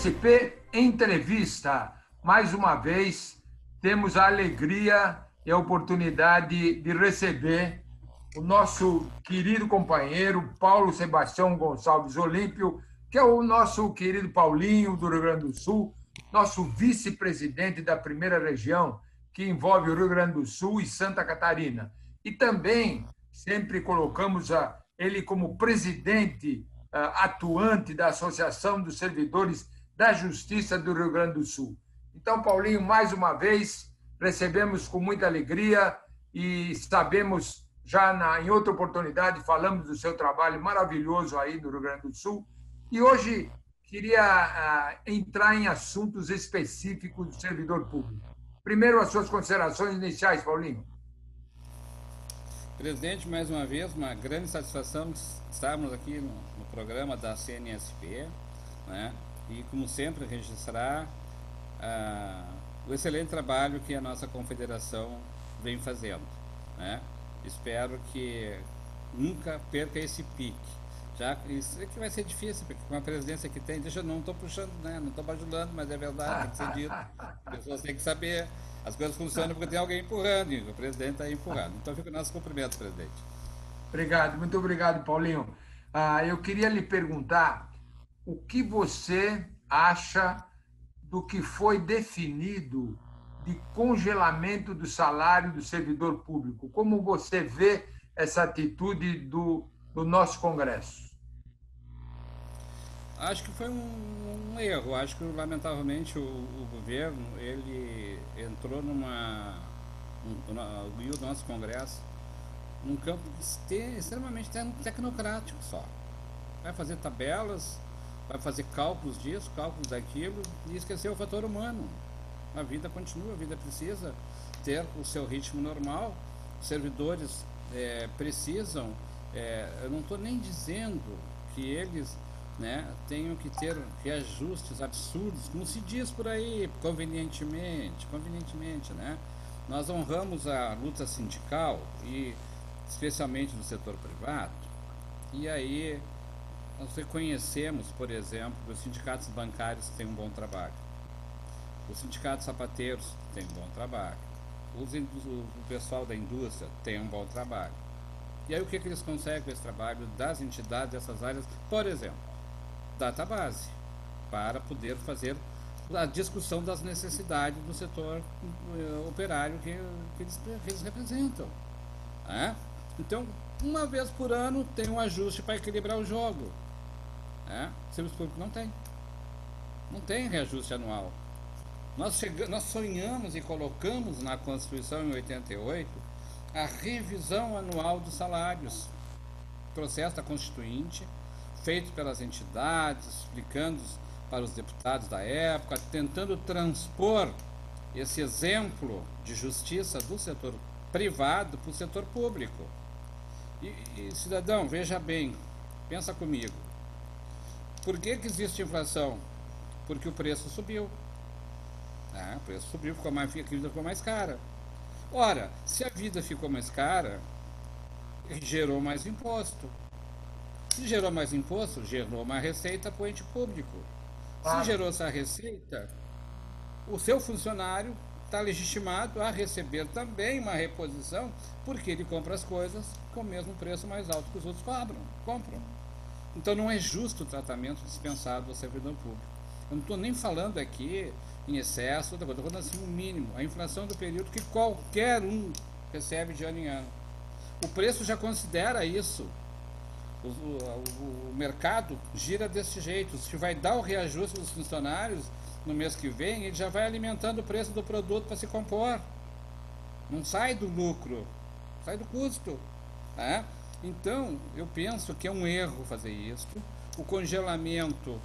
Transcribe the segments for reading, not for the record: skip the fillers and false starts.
CNSP Entrevista. Mais uma vez, temos a alegria e a oportunidade de receber o nosso querido companheiro Paulo Sebastião Gonçalves Olímpio, que é o nosso querido Paulinho do Rio Grande do Sul, nosso vice-presidente da primeira região, que envolve o Rio Grande do Sul e Santa Catarina. E também sempre colocamos ele como presidente atuante da Associação dos Servidores da Justiça do Rio Grande do Sul. Então, Paulinho, mais uma vez, recebemos com muita alegria e sabemos, em outra oportunidade, falamos do seu trabalho maravilhoso aí no Rio Grande do Sul. E hoje queria entrar em assuntos específicos do servidor público. Primeiro, as suas considerações iniciais, Paulinho. Presidente, mais uma vez, uma grande satisfação estarmos aqui no programa da CNSP, né? E, como sempre, registrar o excelente trabalho que a nossa confederação vem fazendo, né? Espero que nunca perca esse pique. Já isso é que vai ser difícil, porque com a presidência que tem, não estou puxando, né? Não estou bajulando, mas é verdade, tem que ser dito. As pessoas têm que saber. As coisas funcionam porque tem alguém empurrando, e o presidente está empurrando. Então, fica o nosso cumprimento, presidente. Obrigado, muito obrigado, Paulinho. Eu queria lhe perguntar o que você acha do que foi definido de congelamento do salário do servidor público. Como você vê essa atitude do nosso Congresso? Acho que foi um erro. Acho que, lamentavelmente, o governo ele entrou o nosso Congresso num campo extremamente tecnocrático só. Vai fazer tabelas, vai fazer cálculos disso, cálculos daquilo, e esqueceu o fator humano. A vida continua, a vida precisa ter o seu ritmo normal, os servidores precisam, eu não estou nem dizendo que eles, né, tenham que ter reajustes absurdos, como se diz por aí, convenientemente, né? Nós honramos a luta sindical, e especialmente do setor privado, e aí nós reconhecemos, por exemplo, que os sindicatos bancários têm um bom trabalho, os sindicatos sapateiros têm um bom trabalho, o pessoal da indústria tem um bom trabalho. E aí o que eles conseguem com esse trabalho das entidades dessas áreas? Por exemplo, database, para poder fazer a discussão das necessidades do setor operário que eles representam. Né? Então, uma vez por ano tem um ajuste para equilibrar o jogo. Né? O serviço público não tem reajuste anual. Nós sonhamos e colocamos na Constituição em 88 a revisão anual dos salários, processo da Constituinte, feito pelas entidades, explicando para os deputados da época, tentando transpor esse exemplo de justiça do setor privado para o setor público. E cidadão, veja bem, pensa comigo, por que existe inflação? Porque o preço subiu. O preço subiu, a vida ficou mais cara. Ora, se a vida ficou mais cara, gerou mais imposto. Se gerou mais imposto, gerou mais receita para o ente público. Se gerou essa receita, o seu funcionário está legitimado a receber também uma reposição, porque ele compra as coisas com o mesmo preço mais alto que os outros compram. Então não é justo o tratamento dispensado ao servidor público. Eu não estou nem falando aqui em excesso, estou falando assim o mínimo, a inflação do período que qualquer um recebe de ano em ano. O preço já considera isso. O mercado gira desse jeito. Se vai dar o reajuste dos funcionários no mês que vem, ele já vai alimentando o preço do produto para se compor. Não sai do lucro, sai do custo. Né? Então, eu penso que é um erro fazer isso. O congelamento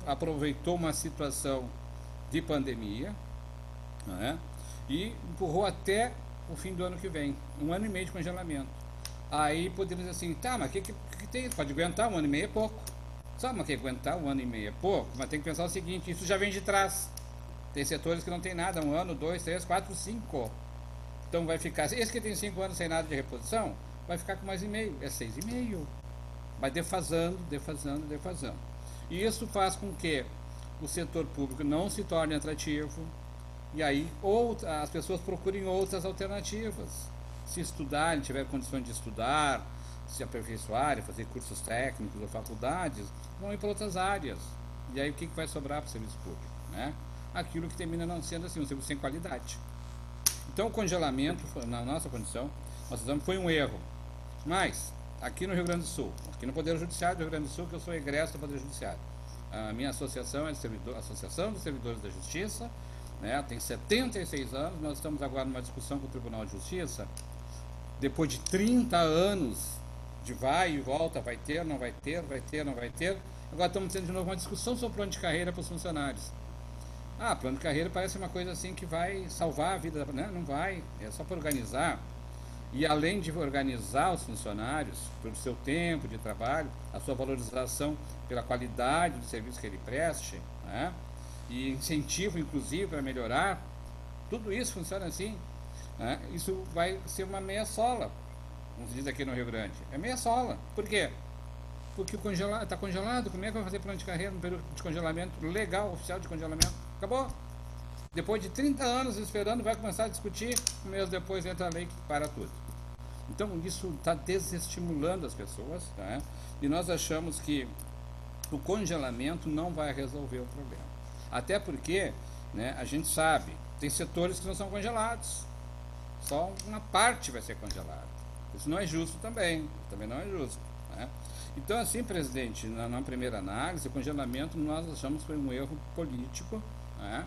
aproveitou uma situação de pandemia, né? E empurrou até o fim do ano que vem, 1 ano e meio de congelamento. Aí podemos dizer assim, tá, mas o que tem? Pode aguentar 1 ano e meio é pouco. Sabe, mas que aguentar 1 ano e meio é pouco? Mas tem que pensar o seguinte, isso já vem de trás. Tem setores que não tem nada, 1 ano, 2, 3, 4, 5. Então vai ficar, esse que tem 5 anos sem nada de reposição, vai ficar com mais e meio, é 6,5. Vai defasando. E isso faz com que o setor público não se torne atrativo, e aí as pessoas procurem outras alternativas. Se estudarem, tiver condições de estudar, se aperfeiçoarem, fazer cursos técnicos ou faculdades, vão ir para outras áreas. E aí o que vai sobrar para o serviço público? Né? Aquilo que termina não sendo assim, um serviço sem qualidade. Então o congelamento, na nossa condição, nós fizemos, foi um erro. Mas, aqui no Rio Grande do Sul, aqui no Poder Judiciário do Rio Grande do Sul, que eu sou egresso do Poder Judiciário, a minha associação é a Associação dos Servidores da Justiça, né, tem 76 anos, nós estamos agora numa discussão com o Tribunal de Justiça, depois de 30 anos de vai e volta, vai ter, não vai ter, vai ter, não vai ter, agora estamos tendo de novo uma discussão sobre plano de carreira para os funcionários. Plano de carreira parece uma coisa assim que vai salvar a vida, né? Não vai, é só para organizar. E além de organizar os funcionários pelo seu tempo de trabalho, a sua valorização pela qualidade do serviço que ele preste, né? E incentivo, inclusive, para melhorar, tudo isso funciona assim. Né? Isso vai ser uma meia sola, como se diz aqui no Rio Grande. É meia sola. Por quê? Porque está congelado. Como é que vai fazer plano de carreira no período de congelamento legal, oficial de congelamento? Acabou. Depois de 30 anos esperando, vai começar a discutir, um mês depois entra a lei que para tudo. Então, isso está desestimulando as pessoas, tá? E nós achamos que o congelamento não vai resolver o problema. Até porque, né, a gente sabe, tem setores que não são congelados. Só uma parte vai ser congelada. Isso não é justo também não é justo. Né? Então, assim, presidente, na primeira análise, o congelamento nós achamos que foi um erro político, né?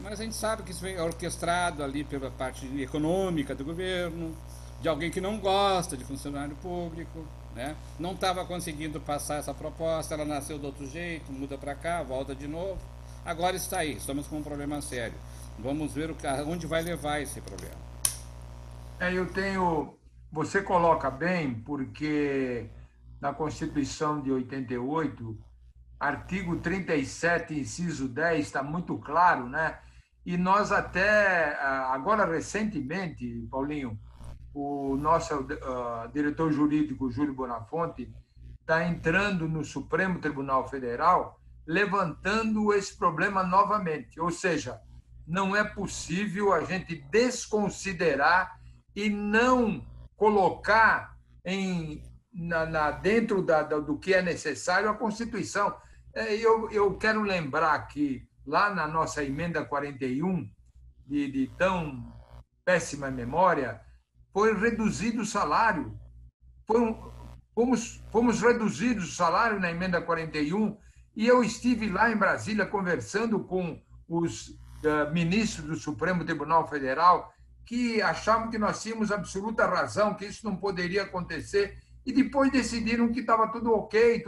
Mas a gente sabe que isso vem orquestrado ali pela parte econômica do governo, de alguém que não gosta de funcionário público, né? Não estava conseguindo passar essa proposta, ela nasceu de outro jeito, muda para cá, volta de novo. Agora está aí, estamos com um problema sério. Vamos ver onde vai levar esse problema. Você coloca bem, porque na Constituição de 88, artigo 37, inciso 10, está muito claro, né? E nós até, agora recentemente, Paulinho, o nosso diretor jurídico, Júlio Bonafonte, está entrando no Supremo Tribunal Federal, levantando esse problema novamente. Ou seja, não é possível a gente desconsiderar e não colocar dentro do que é necessário a Constituição. Eu quero lembrar que lá na nossa emenda 41, de tão péssima memória, foi reduzido o salário. Fomos reduzidos o salário na emenda 41, e eu estive lá em Brasília conversando com os ministros do Supremo Tribunal Federal, que achavam que nós tínhamos absoluta razão, que isso não poderia acontecer, e depois decidiram que estava tudo ok,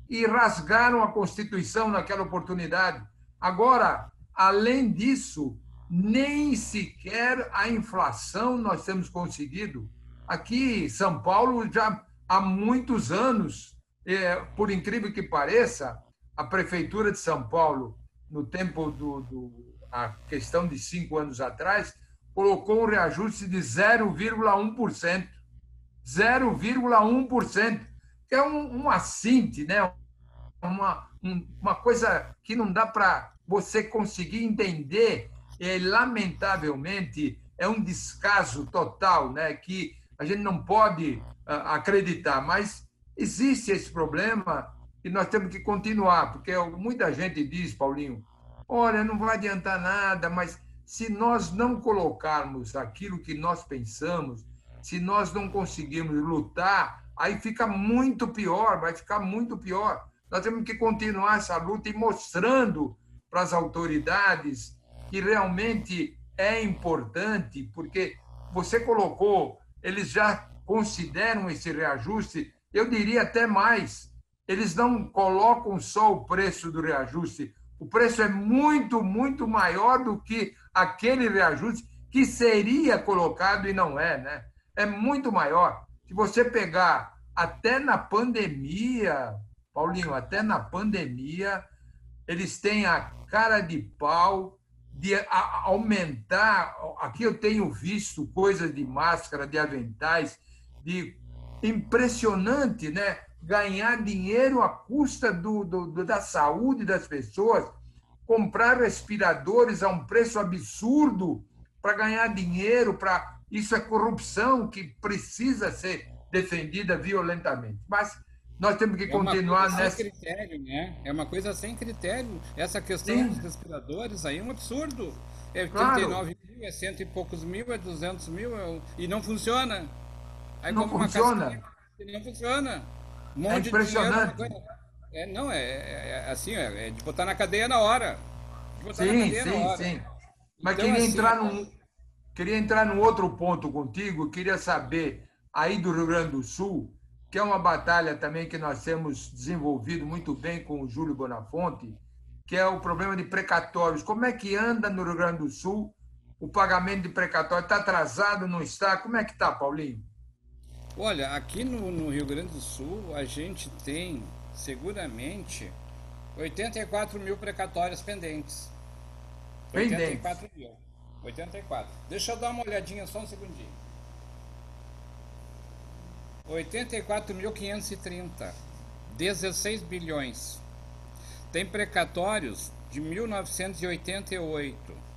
e rasgaram a Constituição naquela oportunidade. Agora, além disso, nem sequer a inflação nós temos conseguido. Aqui em São Paulo, já há muitos anos, por incrível que pareça, a Prefeitura de São Paulo, no tempo a questão de 5 anos atrás, colocou um reajuste de 0,1%. 0,1%, que é um assinte, né? Uma coisa que não dá para você conseguir entender. Lamentavelmente, é um descaso total, né? Que a gente não pode acreditar, mas existe esse problema e nós temos que continuar, porque muita gente diz, Paulinho, olha, não vai adiantar nada, mas se nós não colocarmos aquilo que nós pensamos, se nós não conseguirmos lutar, aí fica muito pior, vai ficar muito pior. Nós temos que continuar essa luta e mostrando para as autoridades que realmente é importante, porque você colocou, eles já consideram esse reajuste, eu diria até mais, eles não colocam só o preço do reajuste, o preço é muito, muito maior do que aquele reajuste que seria colocado e não é, né? É muito maior. Se você pegar até na pandemia, Paulinho, até na pandemia, eles têm a cara de pau de aumentar. Aqui eu tenho visto coisas de máscara, de aventais, de impressionante, né? ganhar dinheiro à custa da saúde das pessoas, comprar respiradores a um preço absurdo para ganhar dinheiro, isso é corrupção que precisa ser defendida violentamente. Mas nós temos que É uma coisa continuar sem nessa. critério, né? É uma coisa sem critério. Essa questão dos Sim, respiradores aí é um absurdo. É claro, 39 mil, é cento e poucos mil, é 200 mil e não funciona. Aí não compra uma casquinha funciona. e não funciona. Um É monte de dinheiro, uma impressionante. coisa. Não, assim, é de botar na cadeia na hora. De botar na Sim, cadeia na sim, hora. sim. Mas Então, assim, queria entrar num outro ponto contigo. Queria saber aí do Rio Grande do Sul, que é uma batalha também que nós temos desenvolvido muito bem com o Júlio Bonafonte, que é o problema de precatórios. Como é que anda no Rio Grande do Sul o pagamento de precatório? Está atrasado, não está? Como é que está, Paulinho? olha, aqui no Rio Grande do Sul, a gente tem seguramente 84 mil precatórios pendentes. Pendentes. 84 mil. 84. Deixa eu dar uma olhadinha só um segundinho. 84.530. 16 bilhões. Tem precatórios de 1988.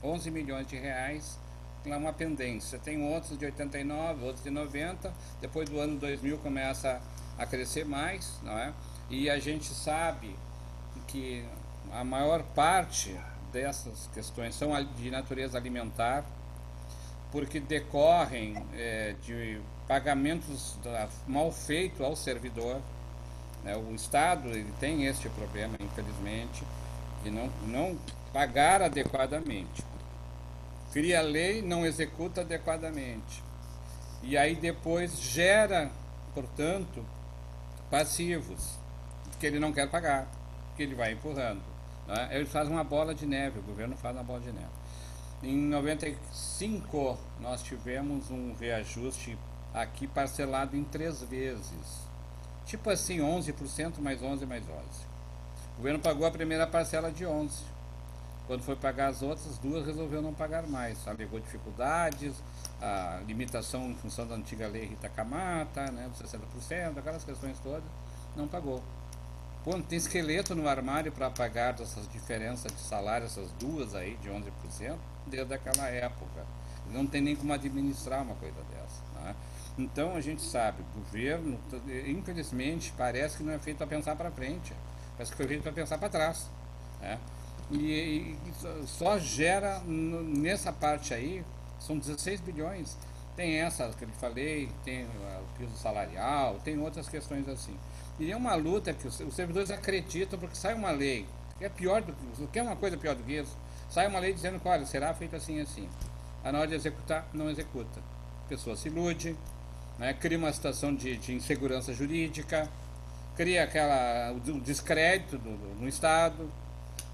11 milhões de reais. Lá uma pendência. Tem outros de 89, outros de 90. Depois do ano 2000 começa a crescer mais, não é? E a gente sabe que a maior parte dessas questões são de natureza alimentar, porque decorrem de pagamentos mal feitos ao servidor. Né? O Estado ele tem este problema, infelizmente, de não pagar adequadamente. Cria lei, não executa adequadamente. E aí depois gera, portanto, passivos, que ele não quer pagar, que ele vai empurrando. Né? Ele faz uma bola de neve, o governo faz uma bola de neve. Em 95, nós tivemos um reajuste aqui parcelado em 3 vezes. Tipo assim, 11% mais 11 mais 11. O governo pagou a primeira parcela de 11. Quando foi pagar as outras, 2 resolveu não pagar mais. Alegou dificuldades, a limitação em função da antiga lei Rita Camata, né, dos 60%, aquelas questões todas, não pagou. Pô, não tem esqueleto no armário para pagar essas diferenças de salário, essas duas aí de 11%, desde aquela época. Não tem nem como administrar uma coisa dessa. Né? Então a gente sabe, o governo, infelizmente, parece que não é feito para pensar para frente, parece que foi feito para pensar para trás. Né? E só gera nessa parte aí, são 16 bilhões. Tem essa que eu falei, tem o piso salarial, tem outras questões assim. E é uma luta que os servidores acreditam, porque sai uma lei, que é pior do que é uma coisa pior do que isso. Sai uma lei dizendo que, olha, será feito assim assim. A hora de executar, não executa. A pessoa se ilude, né, cria uma situação de insegurança jurídica, cria o descrédito no Estado.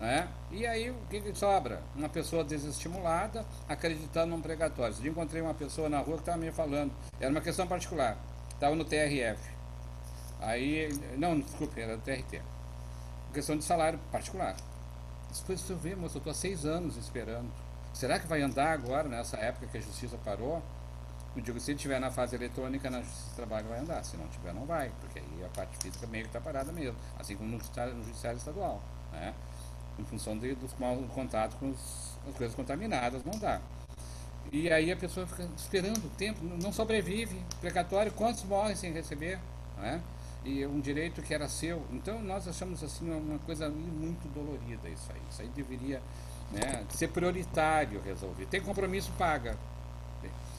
Né? E aí o que sobra? Uma pessoa desestimulada acreditando num pregatório. Eu encontrei uma pessoa na rua que estava me falando, era uma questão particular, estava no TRF. Aí, não, desculpe, era do TRT. Questão de salário particular. Depois você vê, moço, eu estou há 6 anos esperando. Será que vai andar agora, nessa época que a justiça parou? Eu digo, se ele estiver na fase eletrônica, na justiça do trabalho vai andar. Se não tiver, não vai, porque aí a parte física meio que está parada mesmo. Assim como no judiciário estadual. Né? Em função dos maus contatos com as coisas contaminadas, não dá. E aí a pessoa fica esperando o tempo, não sobrevive. Precatório, quantos morrem sem receber? Né? E um direito que era seu. Então nós achamos assim uma coisa muito dolorida isso aí. Isso aí deveria, né, ser prioritário resolver. Tem compromisso, paga.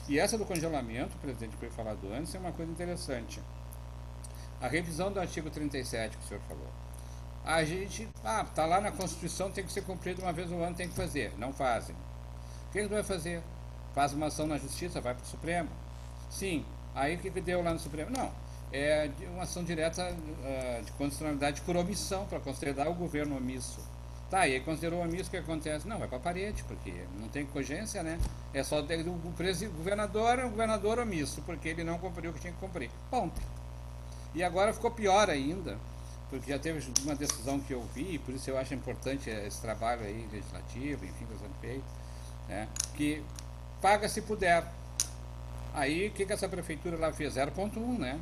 E essa do congelamento, o presidente foi falado antes, é uma coisa interessante. A revisão do artigo 37 que o senhor falou. A gente, tá lá na Constituição, tem que ser cumprido uma vez no ano, tem que fazer. Não fazem. O que vai fazer? Faz uma ação na Justiça, vai para o Supremo. Sim. Aí o que deu lá no Supremo? Não. É uma ação direta de constitucionalidade por omissão, para considerar o governo omisso. Tá, e aí considerou omisso, o que acontece? Não, vai para a parede, porque não tem cogência, né? É só o governador omisso, porque ele não cumpriu o que tinha que cumprir. Ponto. E agora ficou pior ainda, porque já teve uma decisão que eu vi, e por isso eu acho importante esse trabalho aí legislativo, enfim, que está sendo feito, né? Que paga se puder. Aí o que essa prefeitura lá fez? 0,1, né?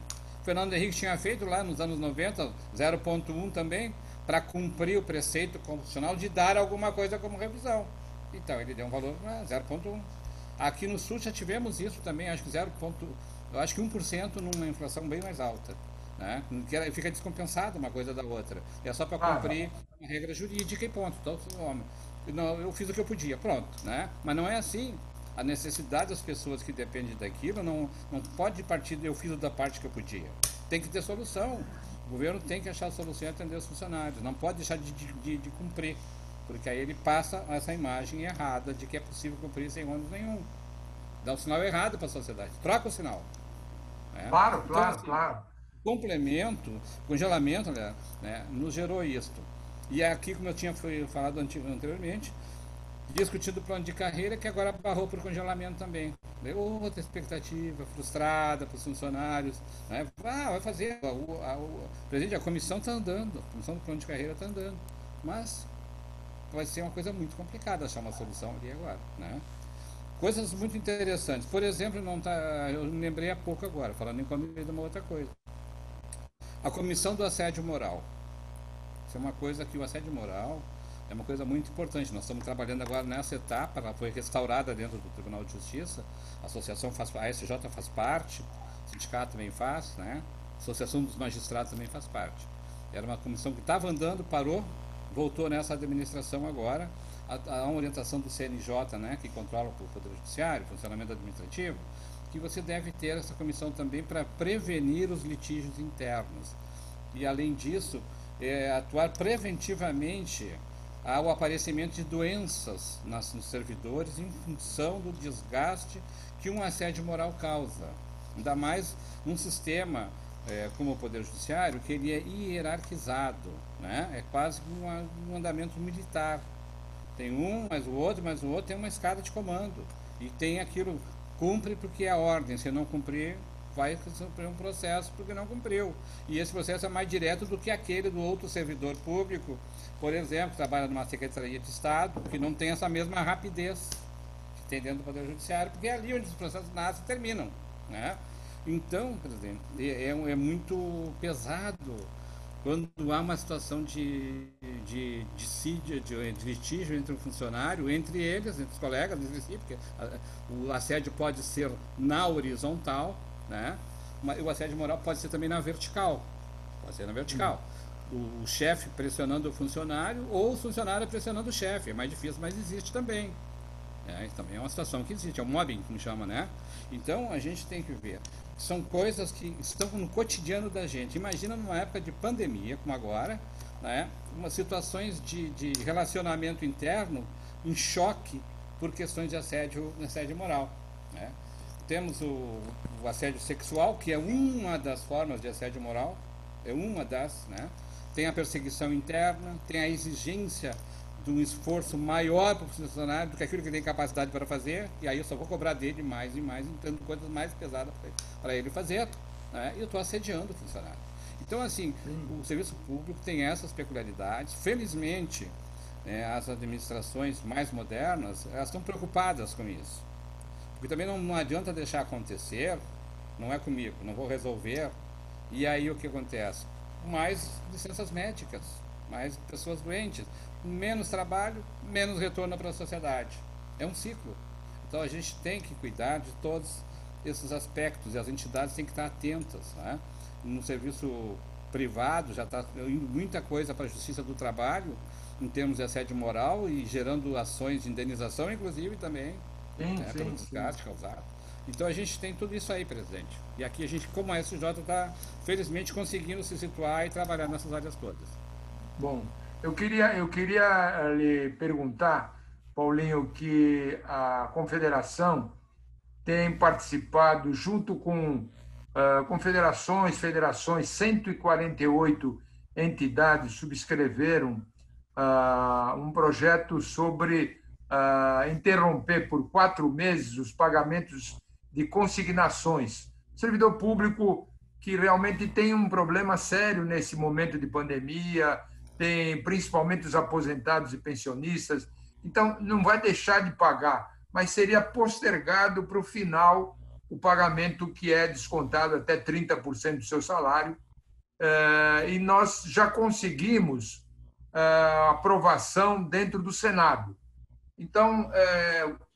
Fernando Henrique tinha feito lá nos anos 90, 0,1 também, para cumprir o preceito constitucional de dar alguma coisa como revisão. Então, ele deu um valor 0,1. Aqui no Sul já tivemos isso também, acho que 0, eu acho que 1% numa inflação bem mais alta. Né? Fica descompensado uma coisa da outra. É só para cumprir uma regra jurídica e ponto. Então, não, eu fiz o que eu podia, pronto. Né? Mas não é assim. A necessidade das pessoas que dependem daquilo não pode partir de eu fiz da parte que eu podia. Tem que ter solução. O governo tem que achar a solução e atender os funcionários. Não pode deixar de cumprir. Porque aí ele passa essa imagem errada de que é possível cumprir sem ônus nenhum. Dá um sinal errado para a sociedade. Troca o sinal. Né? Claro, Então, claro, assim, claro. Congelamento, né, nos gerou isto. E aqui, como eu tinha falado anteriormente, discutindo o plano de carreira, que agora barrou por congelamento também. Outra expectativa frustrada para os funcionários. Né? Vai fazer. Presidente, a comissão está andando, a comissão do plano de carreira está andando. Mas vai ser uma coisa muito complicada achar uma solução ali agora. Né? Coisas muito interessantes. Por exemplo, eu me lembrei há pouco agora, falando em comida, de uma outra coisa. A comissão do assédio moral. Isso é uma coisa que o assédio moral é uma coisa muito importante. Nós estamos trabalhando agora nessa etapa, ela foi restaurada dentro do Tribunal de Justiça, a associação a SJ faz parte, o sindicato também faz, né? A Associação dos Magistrados também faz parte. Era uma comissão que estava andando, parou, voltou nessa administração agora, a uma orientação do CNJ, né, que controla o Poder Judiciário, o funcionamento administrativo, que você deve ter essa comissão também para prevenir os litígios internos. E, além disso, atuar preventivamente ao aparecimento de doenças nos servidores em função do desgaste que um assédio moral causa. Ainda mais num sistema como o Poder Judiciário, que ele é hierarquizado, né? É quase um andamento militar. Tem mas o outro tem uma escada de comando. E tem aquilo, cumpre porque é a ordem, se não cumprir, vai sofrer um processo porque não cumpriu. E esse processo é mais direto do que aquele do outro servidor público, por exemplo, que trabalha numa Secretaria de Estado, que não tem essa mesma rapidez que tem dentro do Poder Judiciário, porque é ali onde os processos nascem e terminam. Né? Então, presidente, é muito pesado quando há uma situação de litígio entre um funcionário, entre eles, entre os colegas, entre si, porque o assédio pode ser na horizontal, né? O assédio moral pode ser também na vertical. Pode ser na vertical. O chefe pressionando o funcionário ou o funcionário pressionando o chefe. É mais difícil, mas existe também. Isso também é uma situação que existe, é o mobbing que me chama, né? Então a gente tem que ver. São coisas que estão no cotidiano da gente. Imagina numa época de pandemia, como agora, né? Umas situações de relacionamento interno em choque por questões de assédio moral. Né? Temos o assédio sexual, que é uma das formas de assédio moral, é uma das, né? Tem a perseguição interna, tem a exigência de um esforço maior para o funcionário do que aquilo que ele tem capacidade para fazer, e aí eu só vou cobrar dele mais e mais, tendo coisas mais pesadas para ele fazer, né? E eu estou assediando o funcionário. Então, assim, o serviço público tem essas peculiaridades. Felizmente, as administrações mais modernas, elas estão preocupadas com isso. Porque também não adianta deixar acontecer, não é comigo, não vou resolver, e aí o que acontece? Mais licenças médicas, mais pessoas doentes, menos trabalho, menos retorno para a sociedade. É um ciclo. Então a gente tem que cuidar de todos esses aspectos e as entidades têm que estar atentas. Né? No serviço privado já está indo muita coisa para a Justiça do Trabalho em termos de assédio moral e gerando ações de indenização, inclusive também, pelo desgaste causado. Então a gente tem tudo isso aí, presidente. E aqui a gente, como a SJ, está felizmente conseguindo se situar e trabalhar nessas áreas todas. Bom, eu queria lhe perguntar, Paulinho, que a Confederação tem participado junto com confederações, federações, 148 entidades subscreveram um projeto sobre interromper por 4 meses os pagamentos de consignações. Servidor público que realmente tem um problema sério nesse momento de pandemia, tem principalmente os aposentados e pensionistas, então não vai deixar de pagar, mas seria postergado para o final o pagamento que é descontado até 30% do seu salário. E nós já conseguimos aprovação dentro do Senado. Então,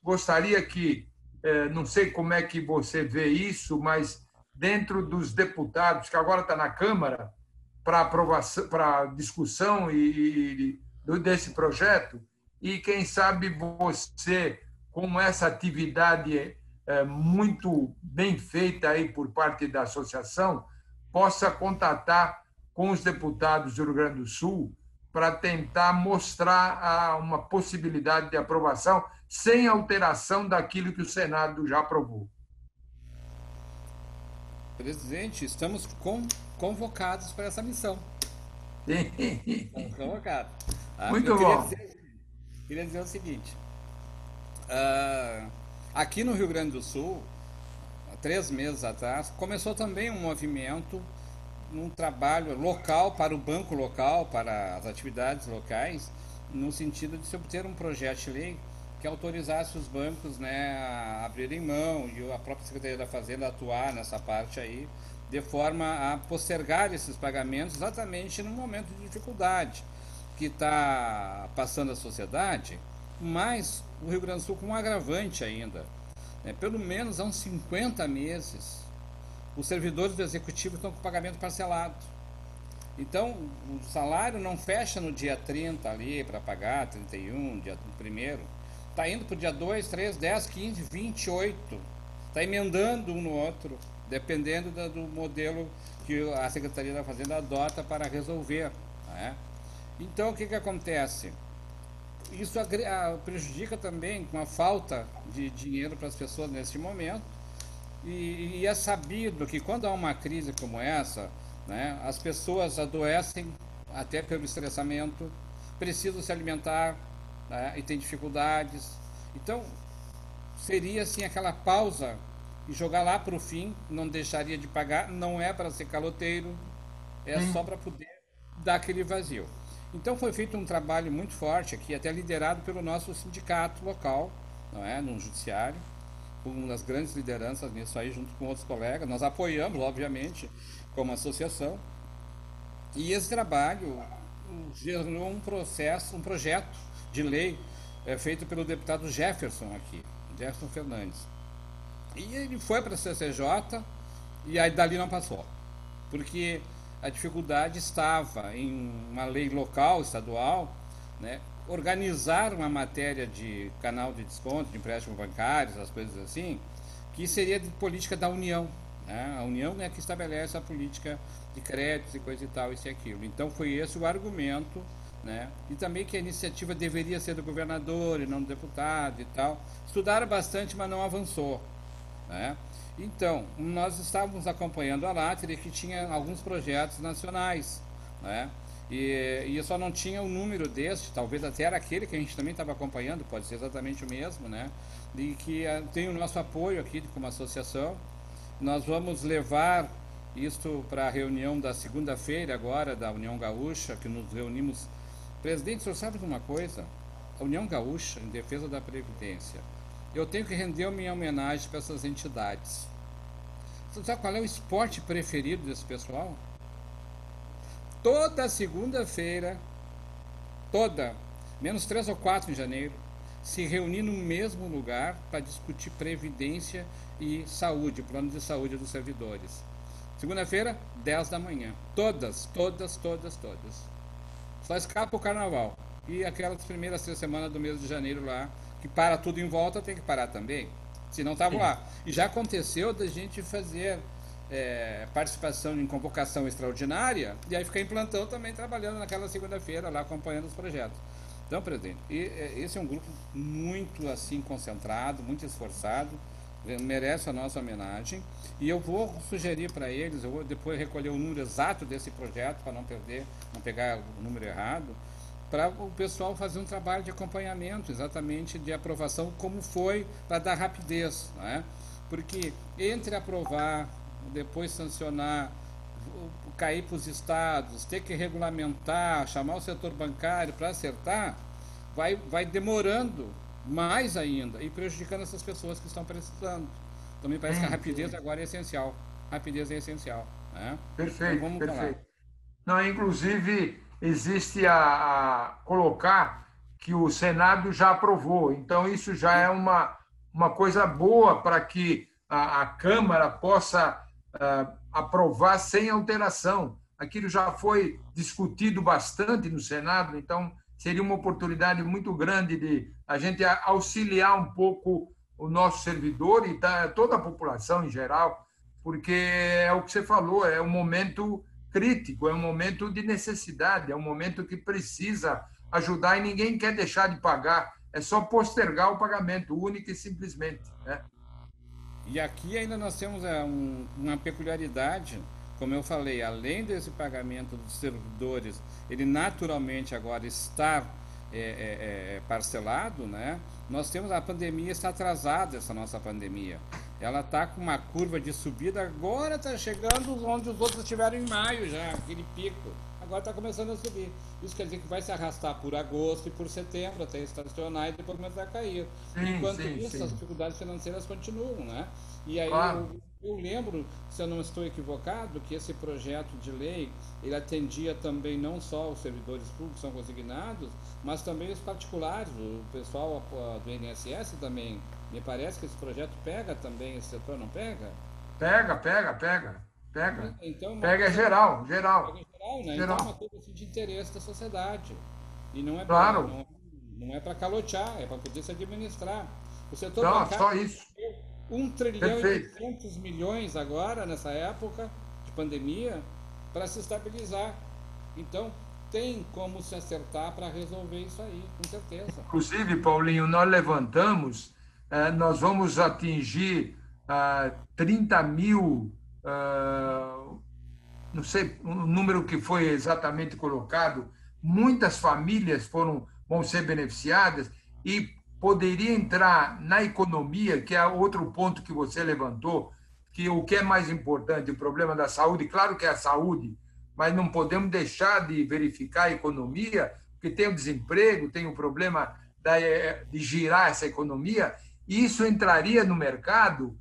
gostaria que, não sei como é que você vê isso, mas dentro dos deputados, que agora está na Câmara, para aprovação, para discussão desse projeto, e quem sabe você, com essa atividade muito bem feita aí por parte da associação, possa contatar com os deputados do Rio Grande do Sul para tentar mostrar uma possibilidade de aprovação sem alteração daquilo que o Senado já aprovou. Presidente, estamos convocados para essa missão. Estamos convocados. Muito bom. Queria dizer o seguinte: aqui no Rio Grande do Sul, há 3 meses atrás, começou também um movimento, um trabalho local para o banco local, para as atividades locais, no sentido de se obter um projeto de lei que autorizasse os bancos, né, a abrirem mão e a própria Secretaria da Fazenda atuar nessa parte aí, de forma a postergar esses pagamentos exatamente no momento de dificuldade que está passando a sociedade, mas o Rio Grande do Sul com um agravante ainda, né, pelo menos há uns 50 meses, os servidores do Executivo estão com pagamento parcelado. Então, o salário não fecha no dia 30 ali para pagar, 31, dia 1º. Está indo para o dia 2, 3, 10, 15, 28. Está emendando um no outro, dependendo do modelo que a Secretaria da Fazenda adota para resolver. Né? Então, o que acontece? Isso prejudica também com a falta de dinheiro para as pessoas neste momento. E é sabido que quando há uma crise como essa, né, as pessoas adoecem até pelo estressamento, precisam se alimentar, né, e tem dificuldades. Então, seria assim aquela pausa e jogar lá para o fim, não deixaria de pagar, não é para ser caloteiro, é só para poder dar aquele vazio. Então foi feito um trabalho muito forte aqui, até liderado pelo nosso sindicato local, não é, no judiciário, uma das grandes lideranças nisso aí, junto com outros colegas. Nós apoiamos, obviamente, como associação. E esse trabalho gerou um projeto de lei feito pelo deputado Jefferson aqui, Jefferson Fernandes. E ele foi para a CCJ e aí dali não passou, porque a dificuldade estava em uma lei local, estadual, né, organizar uma matéria de canal de desconto, de empréstimo bancário, essas coisas assim, que seria de política da União. Né? A União é que estabelece a política de créditos e coisa e tal, isso e aquilo. Então foi esse o argumento, né? E também que a iniciativa deveria ser do governador e não do deputado e tal. Estudaram bastante, mas não avançou. Né? Então, nós estávamos acompanhando a Látria, que tinha alguns projetos nacionais, né? E eu só não tinha o número deste, talvez até era aquele que a gente também estava acompanhando, pode ser exatamente o mesmo, né? E que tem o nosso apoio aqui como associação. Nós vamos levar isto para a reunião da segunda-feira agora, da União Gaúcha, que nos reunimos. Presidente, o senhor sabe de uma coisa? A União Gaúcha, em defesa da Previdência, eu tenho que render minha homenagem para essas entidades. Você sabe qual é o esporte preferido desse pessoal? Toda segunda-feira, menos 3 ou 4 em janeiro, se reunir no mesmo lugar para discutir previdência e saúde, plano de saúde dos servidores. Segunda-feira, 10 da manhã. Todas. Só escapa o carnaval. E aquelas primeiras 3 semanas do mês de janeiro lá, que para tudo em volta, tem que parar também. Se não estava lá. E já aconteceu da gente fazer participação em convocação extraordinária e aí ficar em plantão também trabalhando naquela segunda-feira lá acompanhando os projetos. Então, presidente, esse é um grupo muito assim concentrado, muito esforçado, merece a nossa homenagem e eu vou sugerir para eles, eu vou depois recolher o número exato desse projeto para não pegar o número errado, para o pessoal fazer um trabalho de acompanhamento exatamente de aprovação como foi, para dar rapidez, né? Porque entre aprovar, depois sancionar, cair para os estados, ter que regulamentar, chamar o setor bancário para acertar, vai demorando mais ainda e prejudicando essas pessoas que estão precisando. Então me parece que a Sim, rapidez sim. agora é essencial. Rapidez é essencial, né? Então Perfeito, vamos falar. perfeito. Não, inclusive, existe a colocar que o Senado já aprovou. Então, isso já é uma coisa boa para que a Câmara possa aprovar sem alteração. Aquilo já foi discutido bastante no Senado, então seria uma oportunidade muito grande de a gente auxiliar um pouco o nosso servidor e toda a população em geral, porque é o que você falou, é um momento crítico, é um momento de necessidade, é um momento que precisa ajudar e ninguém quer deixar de pagar, é só postergar o pagamento, único e simplesmente. Né? E aqui ainda nós temos uma peculiaridade, como eu falei, além desse pagamento dos servidores, ele naturalmente agora está parcelado, né? Nós temos a pandemia, está atrasada essa nossa pandemia. Ela está com uma curva de subida, agora está chegando onde os outros estiveram em maio já, aquele pico. Agora está começando a subir. Isso quer dizer que vai se arrastar por agosto e por setembro até estacionar e depois começar a cair. Sim, Enquanto sim, isso, as sim. dificuldades financeiras continuam, né? E aí Claro. eu lembro, se eu não estou equivocado, que esse projeto de lei ele atendia também não só os servidores públicos que são consignados, mas também os particulares, o pessoal do INSS também. Me parece que esse projeto pega também esse setor, não pega? Pega, pega, pega, pega. Então é uma Pega é coisa geral, pega geral, em geral, né? Então é uma geral. coisa assim, de interesse da sociedade. E não é para Claro. não é para calotear, é para poder se administrar. O setor Não, bancário só isso. deu 1 trilhão e Perfeito. 800 milhões agora, nessa época de pandemia, para se estabilizar. Então, tem como se acertar para resolver isso aí, com certeza. Inclusive, Paulinho, nós levantamos, nós vamos atingir 30 mil, não sei o número que foi exatamente colocado, muitas famílias vão ser beneficiadas e poderia entrar na economia, que é outro ponto que você levantou, que o que é mais importante, o problema da saúde, claro que é a saúde, mas não podemos deixar de verificar a economia, porque tem o desemprego, tem o problema de girar essa economia, e isso entraria no mercado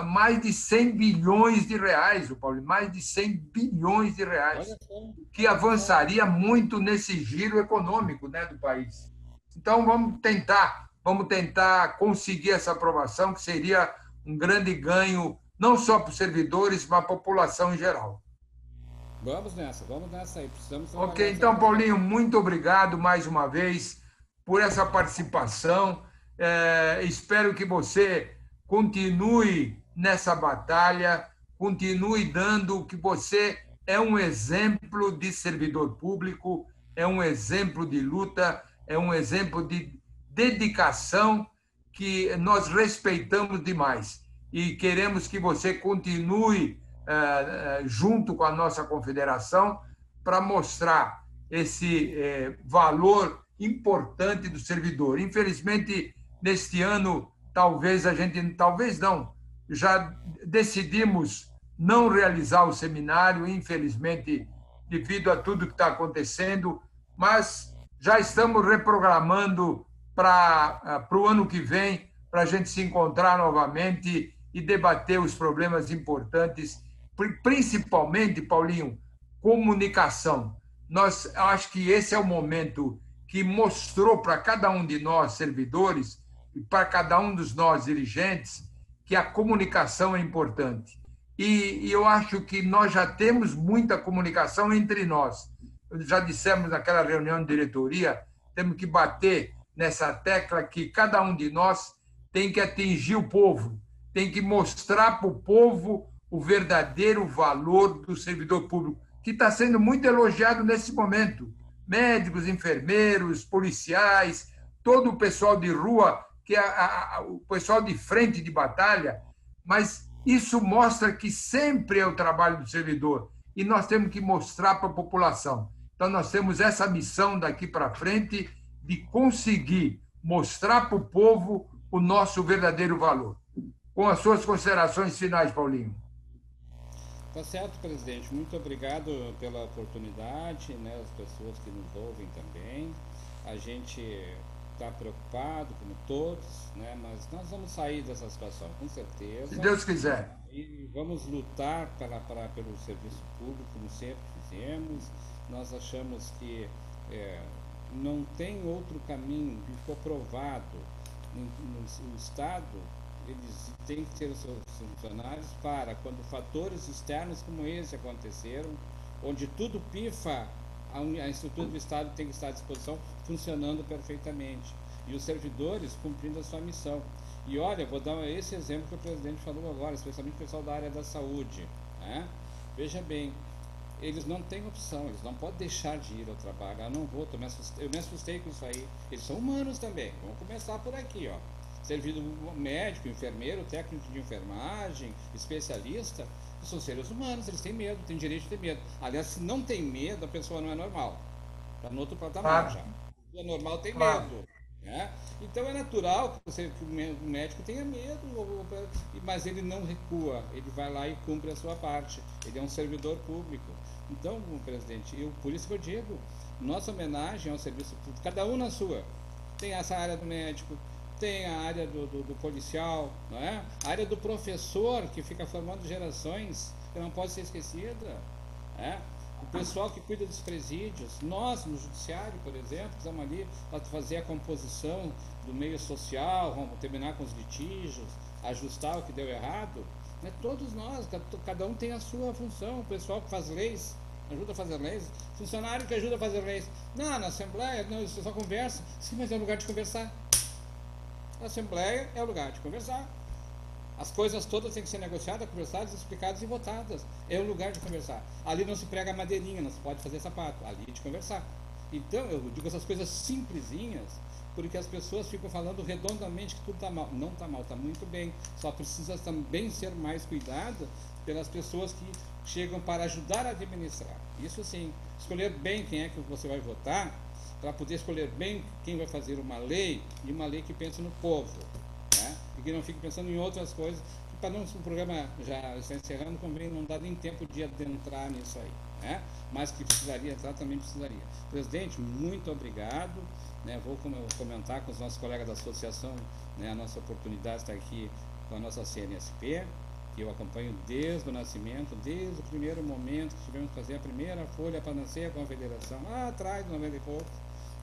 mais de 100 bilhões de reais, o Paulo, mais de 100 bilhões de Olha reais, só, o que olha só. avançaria muito nesse giro econômico, né, do país. Então vamos tentar conseguir essa aprovação, que seria um grande ganho não só para os servidores, mas para a população em geral. Vamos nessa aí. Precisamos trabalhar Ok, essa então, questão. Paulinho, muito obrigado mais uma vez por essa participação. Espero que você continue nessa batalha, continue dando que você é um exemplo de servidor público, é um exemplo de luta, é um exemplo de dedicação que nós respeitamos demais e queremos que você continue junto com a nossa confederação para mostrar esse valor importante do servidor. Infelizmente, neste ano, talvez não, já decidimos não realizar o seminário, infelizmente, devido a tudo que está acontecendo, mas já estamos reprogramando para o ano que vem, para a gente se encontrar novamente e debater os problemas importantes, principalmente, Paulinho, comunicação. Acho que esse é o momento que mostrou para cada um de nós, servidores, e para cada um dos nós, dirigentes, que a comunicação é importante. E eu acho que nós já temos muita comunicação entre nós. Já dissemos naquela reunião de diretoria, temos que bater nessa tecla que cada um de nós tem que atingir o povo, tem que mostrar para o povo o verdadeiro valor do servidor público, que está sendo muito elogiado nesse momento. Médicos, enfermeiros, policiais, todo o pessoal de rua, que é o pessoal de frente de batalha, mas isso mostra que sempre é o trabalho do servidor e nós temos que mostrar para a população. Então, nós temos essa missão daqui para frente de conseguir mostrar para o povo o nosso verdadeiro valor. Com as suas considerações finais, Paulinho. Tá certo, presidente. Muito obrigado pela oportunidade, né? As pessoas que nos ouvem também. A gente está preocupado, como todos, né? Mas nós vamos sair dessa situação, com Se certeza, Deus quiser. e vamos lutar pelo serviço público, como sempre fizemos. Nós achamos que não tem outro caminho, que ficou provado no Estado, eles têm que ter os seus funcionários para, quando fatores externos como esse aconteceram, onde tudo pifa, a estrutura do Estado tem que estar à disposição, funcionando perfeitamente. E os servidores cumprindo a sua missão. E olha, vou dar esse exemplo que o presidente falou agora, especialmente o pessoal da área da saúde. Né? Veja bem, eles não têm opção, eles não podem deixar de ir ao trabalho. Eu não vou, eu me assustei com isso aí. Eles são humanos também. Vamos começar por aqui, ó. Servido médico, enfermeiro, técnico de enfermagem, especialista, são seres humanos, eles têm medo, têm direito de ter medo. Aliás, se não tem medo, a pessoa não é normal. Está no outro patamar Claro, já. A pessoa normal tem claro. medo. Né? Então é natural que o médico tenha medo, mas ele não recua, ele vai lá e cumpre a sua parte. Ele é um servidor público. Então, presidente, por isso que eu digo, nossa homenagem ao serviço público, cada um na sua. Tem essa área do médico, tem a área do policial, não é? A área do professor, que fica formando gerações, que não pode ser esquecida. É? O pessoal que cuida dos presídios, nós no judiciário, por exemplo, estamos ali para fazer a composição do meio social, vamos terminar com os litígios, ajustar o que deu errado. Né? Todos nós, cada um tem a sua função. O pessoal que faz leis, ajuda a fazer leis, funcionário que ajuda a fazer leis. Não, na Assembleia, não, isso só conversa. Sim, mas é lugar de conversar. A Assembleia é o lugar de conversar. As coisas todas têm que ser negociadas, conversadas, explicadas e votadas. É o lugar de conversar. Ali não se prega madeirinha, não se pode fazer sapato. Ali é de conversar. Então, eu digo essas coisas simplesinhas, porque as pessoas ficam falando redondamente que tudo está mal. Não está mal, está muito bem. Só precisa também ser mais cuidado pelas pessoas que chegam para ajudar a administrar. Isso sim, escolher bem quem é que você vai votar, para poder escolher bem quem vai fazer uma lei, e uma lei que pense no povo, né? E que não fique pensando em outras coisas, que para não, o programa já está encerrando, convém não dá nem tempo de adentrar nisso aí, né? Mas que precisaria entrar, também precisaria. Presidente, muito obrigado, né? Vou comentar com os nossos colegas da associação, né? A nossa oportunidade está aqui com a nossa CNSP, que eu acompanho desde o nascimento, desde o primeiro momento que tivemos que fazer a primeira folha para nascer a confederação, lá atrás, 90 e pouco.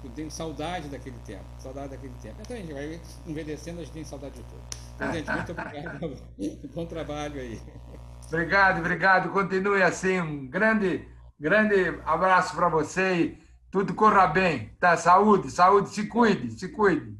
Eu tenho saudade daquele tempo, saudade daquele tempo. Então a gente vai envelhecendo, a gente tem saudade de tudo. Presidente, muito obrigado. Bom trabalho aí. Obrigado, obrigado. Continue assim. Um grande, grande abraço para você e tudo corra bem. Tá? Saúde, saúde. Se cuide, se cuide.